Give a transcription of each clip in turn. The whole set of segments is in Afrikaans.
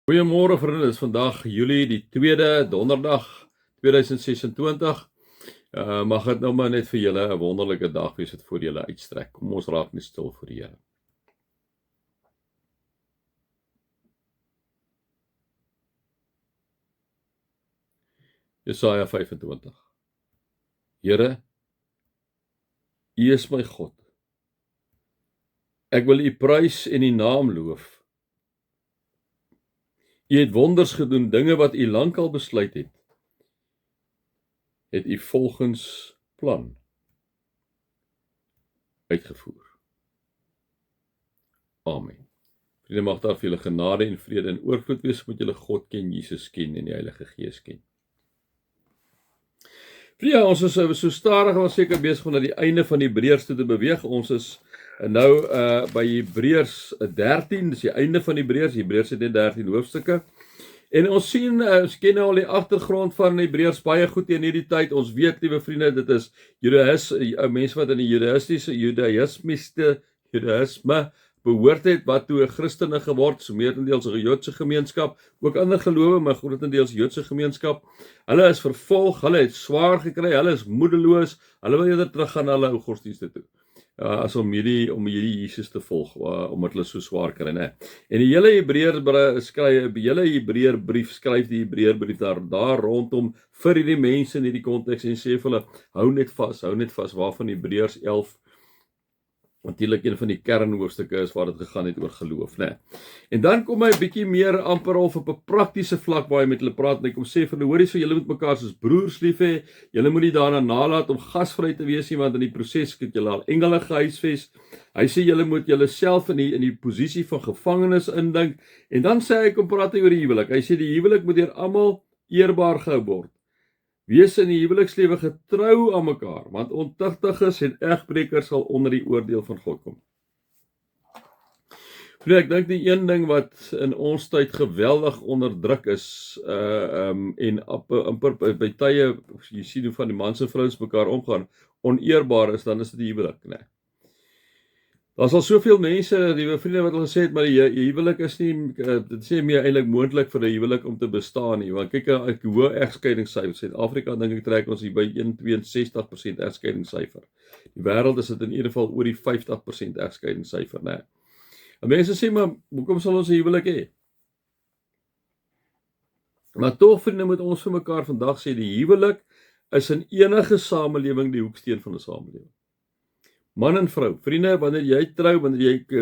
Goeiemôre vriende, dit is vandag Julie die 2de donderdag 2026. Mag dit nou maar net vir julle 'n wonderlike dag wees wat voor julle uitstrek. Kom ons raak net stil vir die Here. Jesaja 25. Here, U is my God. Ek wil U prys en U naam loof. U het wonders gedoen, dinge wat U lankal besluit het U volgens plan uitgevoer. Amen. Vriende, mag daar vir julle genade en vrede en oorvloed wees met julle God ken, Jesus ken en die Heilige Gees ken. Vriende, ons is so stadig maar seker besig om na die einde van Hebreërs toe te beweeg. Ons is nou by Hebreërs 13, dis die einde van Hebreërs het net 13 hoofstukke. En ons sien, ons ken nou al die agtergrond van Hebreërs baie goed in hierdie tyd. Ons weet, liewe vriende, dit is mense wat in die Judaïsme behoort het, wat toe 'n Christene geword, so meerendeels 'n Joodse gemeenskap, ook ander gelowe, maar grotendeels Joodse gemeenskap. Hulle is vervolg, hulle het swaar gekry, hulle is moedeloos, hulle wil eerder terug gaan na hulle ou godsdienste toe. As om hierdie Jesus te volg, omdat hulle so swaar kry, né? En die hele Hebreërbrief skryf die Hebreërbrief daar rondom vir hierdie mense in hierdie konteks en sê vir hulle, hou net vas, waarvan Hebreërs 11 natuurlik een van die kernhoofstukke is waar dit gegaan het oor geloof, né? En dan kom hy 'n bietjie meer amper al op 'n praktiese vlak waar hy met hulle praat en hy kom sê vir hulle, hoorie, so julle moet mekaar soos broers lief hê, julle moet nie daarna nalat om gasvry te wees nie, want in die proses het julle al engele gehuisves. Hy sê julle moet julleself in die posisie van gevangenes indink, en dan sê hy, kom praat oor die huwelik. Hy sê die huwelik moet deur almal eerbaar gehou word. Wees in die huwelikslewe getrou aan mekaar, want ontuchtiges en egbrekers sal onder die oordeel van God kom. Vriende, ek dink die een ding wat in ons tyd geweldig onderdruk is, en amper by tye, jy sien hoe van die mans en vrouens mekaar omgaan, oneerbaar is, dan is dit die huwelik, né? Daar is al soveel mense, die vriende wat al gesê het, maar die huwelik is nie, dit is nie meer eintlik moontlik vir 'n huwelik om te bestaan nie, want kyk, ek hoë egskeidingssyfer, Suid-Afrika dink ek trek ons hier by 62% egskeidingssyfer. Die wêreld is dit in ieder geval oor die 50% egskeidingssyfer, né? En mense sê, maar hoekom sal ons 'n huwelik hê? Maar tog, vriende, moet ons vir mekaar vandag sê, die huwelik is in enige samelewing die hoeksteen van 'n samelewing. Man en vrou, vriende, wanneer jy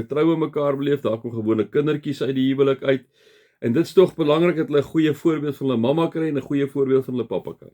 troue mekaar beleef, daar kom gewone kindertjies uit die huwelik uit, en dit is tog belangrik dat hulle 'n goeie voorbeeld van hulle mamma kry en 'n goeie voorbeeld van hulle pappa kry.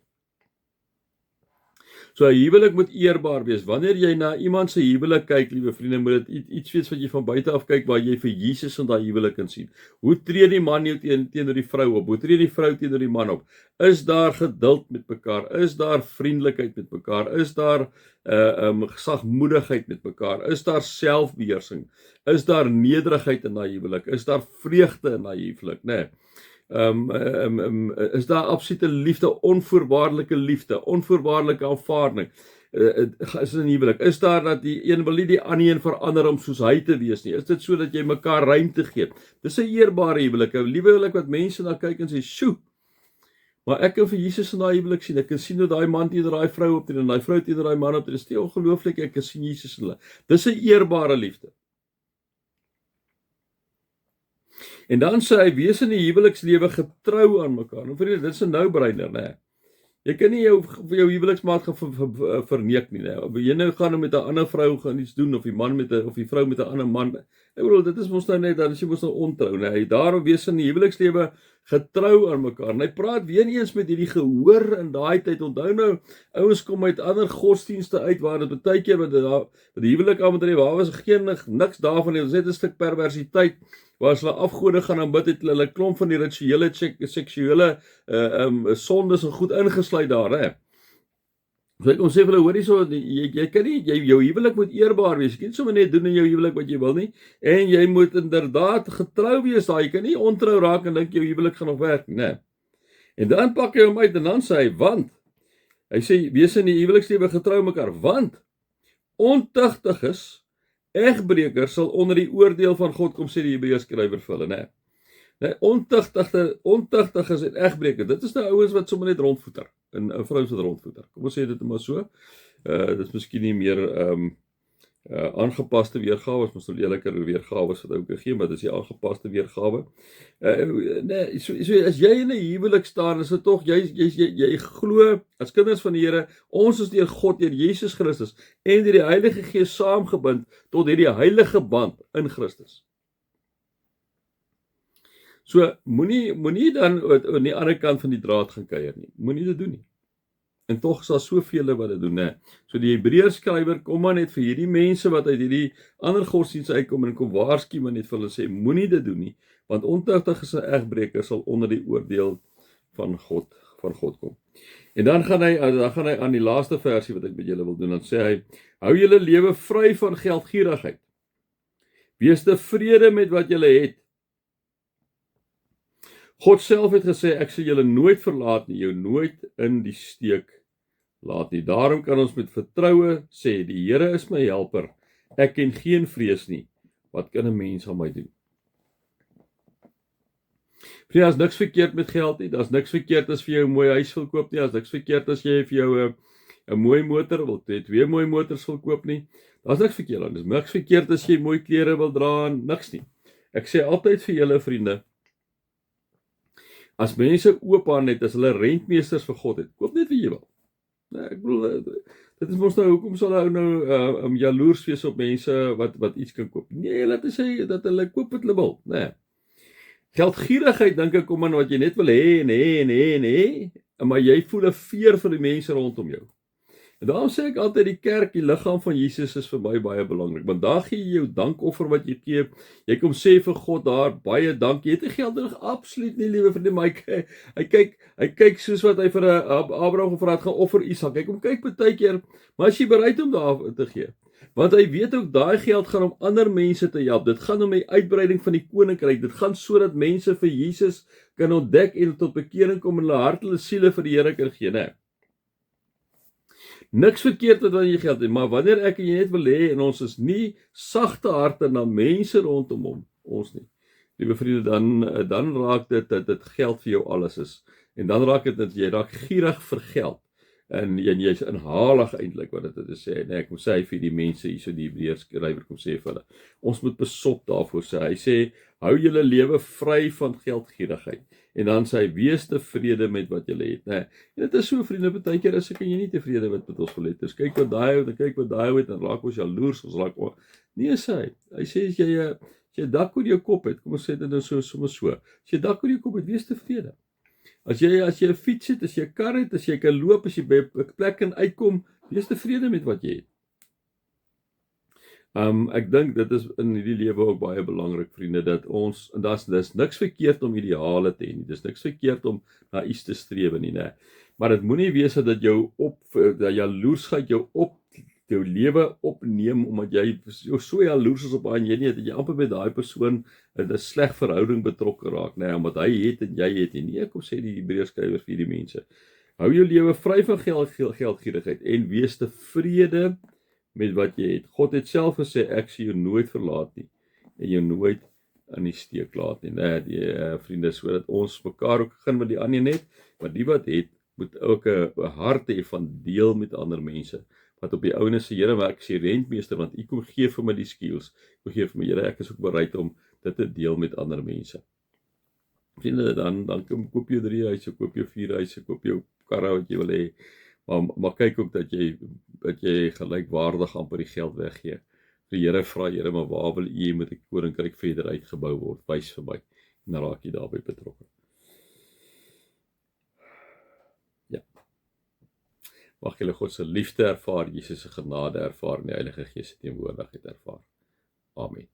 So 'n huwelik moet eerbaar wees. Wanneer jy na iemand se huwelik kyk, liewe vriende, moet dit iets wees wat jy van buite af kyk, waar jy vir Jesus in daai huwelik kan sien. Hoe tree die man teenoor die vrou op? Hoe tree die vrou teenoor die man op? Is daar geduld met mekaar? Is daar vriendelikheid met mekaar? Is daar gesagmoedigheid met mekaar? Is daar selfbeheersing? Is daar nederigheid in daai huwelik? Is daar vreugde in daai huwelik, né? Is daar absolute liefde, onvoorwaardelike aanvaarding, is in huwelik, is daar dat die een wil nie die ander een verander om soos hy te wees nie, is dit so dat jy mekaar ruimte gee, dis 'n eerbare huwelik, 'n liewe huwelik wat mense na kyk en sê, sjoe, maar ek kan vir Jesus in daai huwelik sien, ek kan sien hoe daai man teenoor daai vrou optree, en daai vrou teenoor daai man optree, dis ongelooflik, ek kan sien Jesus in hulle, dis 'n eerbare liefde. En dan sê hy, wees in die huwelikslewe getrou aan mekaar. Nou vriende, dit is 'n no-brainer, né? Jy kan nie jou huweliksmaat verneek nie, né? Of jy nou gaan met 'n ander vrou gaan iets doen, of die vrou met 'n ander man. Ek bedoel, dit is mos nou net, dan is jy mos nou ontrou, né? Daarom wees in die huwelikslewe getrou aan mekaar. En hy praat weer eens met hierdie gehoor in daai tyd. Onthou nou, ouens kom uit ander godsdienste uit, waar dit baie keer met die huwelik aan betref, waar was niks daarvan nie, dit is net 'n stuk perversiteit, waar as hulle afgode gaan aanbid het, hulle klomp van die rituele, seksuele sondes en goed ingesluit daar, hè. So ek ons sê vir hulle, hoorie so, jy kan nie, jou huwelik moet eerbaar wees, jy kan nie sommer net doen in jou huwelik wat jy wil nie, en jy moet inderdaad getrou wees daar, jy kan nie ontrou raak en dink jou huwelik gaan nog werk, né. En dan pak hy hom uit en dan sê hy, hy sê, wees in die huwelikslewe getrou mekaar, want ontuchtiges, egbrekers sal onder die oordeel van God kom, sê die Hebreërskrywer vir hulle, né? Nee, ontuchtiges en egbreker, dit is nou ouens wat sommer net rondvoeter, en vrouens wat rondvoeter. Kom ons sê dit maar so. Dit is miskien nie meer aangepaste weergawe, is mos nou eerliker weergawe wat ook gegee, maar dit is die aangepaste weergawe. Nee, so as jy in 'n huwelik staan, is dit tog jy glo as kinders van die Here, ons is deur God, deur Jesus Christus en deur die Heilige Gees saamgebind tot hierdie heilige band in Christus. So moenie dan aan die ander kant van die draad gaan kuier nie. Moenie dit doen nie. En tog is daar soveel wat dit doen, né? So die Hebreërs skrywer kom maar net vir hierdie mense wat uit hierdie ander godsdienste uitkom en kom waarsku maar net vir hulle sê moenie dit doen nie, want ontuchtiges en egbrekers sal onder die oordeel van God kom. En dan gaan hy aan die laaste versie wat ek met julle wil doen, dan sê hy: hou julle lewe vry van geldgierigheid. Wees tevrede met wat julle het. God self het gesê, ek sal julle nooit verlaat nie, jou nooit in die steek laat nie. Daarom kan ons met vertroue sê, die Here is my helper, ek ken geen vrees nie. Wat kan 'n mens aan my doen? Vriende, daar's niks verkeerd met geld nie, daar's niks verkeerd as vir jou 'n mooi huis wil koop nie, daar's niks verkeerd as jy vir jou 'n mooi motor wil, 2 mooi motors wil koop nie. Daar's niks verkeerd aan, dis niks verkeerd as jy mooi klere wil dra en niks nie. Ek sê altyd vir julle vriende, as mense oop aan het, as hulle rentmeesters vir God het, koop net wie jy wil. Nee, ek bedoel, dit is mos nou, hoekom sal hy nou jaloers wees op mense wat iets kan koop? Nee, laat hy sê dat hulle koop wat hulle wil, nee. Geldgierigheid, dink ek, kom aan wat jy net wil hê en hê, maar jy voel 'n veer vir die mense rondom jou. En daarom sê ek altyd, die kerk, die liggaam van Jesus is vir my baie belangrik, want daar gee jy jou dankoffer wat jy gee, jy kom sê vir God daar, baie dank, jy het nie geld nodig, absoluut nie, liewe vriende, maar hy kyk soos wat hy vir Abraham gevra het, gaan offer Isak, hy kom kyk baie keer, maar as jy bereid om daar te gee, want hy weet ook, daai geld gaan om ander mense te help, dit gaan om die uitbreiding van die koninkryk, dit gaan sodat mense vir Jesus kan ontdek en tot bekering kom en hulle hart, hulle siele vir die Here kan gee, né? Niks verkeerd met wat jy geld het, maar wanneer ek en jy net wil hê en ons is nie sagte harte na mense rondom ons nie, liewe vriende, dan raak dit geld vir jou alles is, en dan raak dit dat jy raak gierig vir geld, en jy's inhalig eintlik wat dit sê, nee, kom sê hy vir die mense hier so die Hebreërs skrywer kom sê vir hulle, ons moet besop daarvoor sê, hy sê, hou julle lewe vry van geldgierigheid, en dan sê hy, wees tevrede met wat julle het, nee, en dit is so, vriende, baie keer is ek en jy nie tevrede met wat ons wil het, dus kyk wat daai het, en raak ons jaloers, ons raak, nee, sê hy sê, as jy dak oor jou kop het, kom ons sê dit nou soms so, as jy dak oor jou kop het, wees tevrede. As jy 'n fiets het, as jy 'n kar het, as jy kan loop, as jy by 'n plek kan uitkom, wees tevrede met wat jy het. Ek dink dit is in hierdie lewe ook baie belangrik, vriende, dat ons, en dis niks verkeerd om ideale te hê nie, dis niks verkeerd om na iets te strewe nie, né? Maar dit moenie wees dat dat jaloersheid jou lewe opneem, omdat jy so jaloers is op haar en jy nie, dat jy amper met daai persoon in 'n sleg verhouding betrokke raak, nee, omdat hy het en jy het nie. Kom sê die Hebreërs skrywer vir die mense. Hou jou lewe vry van geldgierigheid en wees tevrede met wat jy het. God het self gesê, ek sal jou nooit verlaat nie en jou nooit in die steek laat nie. Nee, vriende, sodat ons mekaar ook begin met die ander net, maar die wat het, moet ook 'n hart hê van deel met ander mense. Wat op die ouene sê, Here, maar ek sê rentmeester, want u kom gee vir my die skills, kom gee vir my, Here, ek is ook bereid om dit te deel met ander mense. Vriende, dan koop jy 3 huise, koop jy 4 huise, koop jy karre wat jy wil hê, maar kyk ook dat jy gelykwaardig amper die geld weggee. Die Here vra, Here, maar waar wil u met die koninkryk verder uitgebou word? Wys vir my, en dan raak jy daarbey betrokke. Mag julle God se liefde ervaar, Jesus se genade ervaar en die Heilige Gees se teenwoordigheid ervaar. Amen.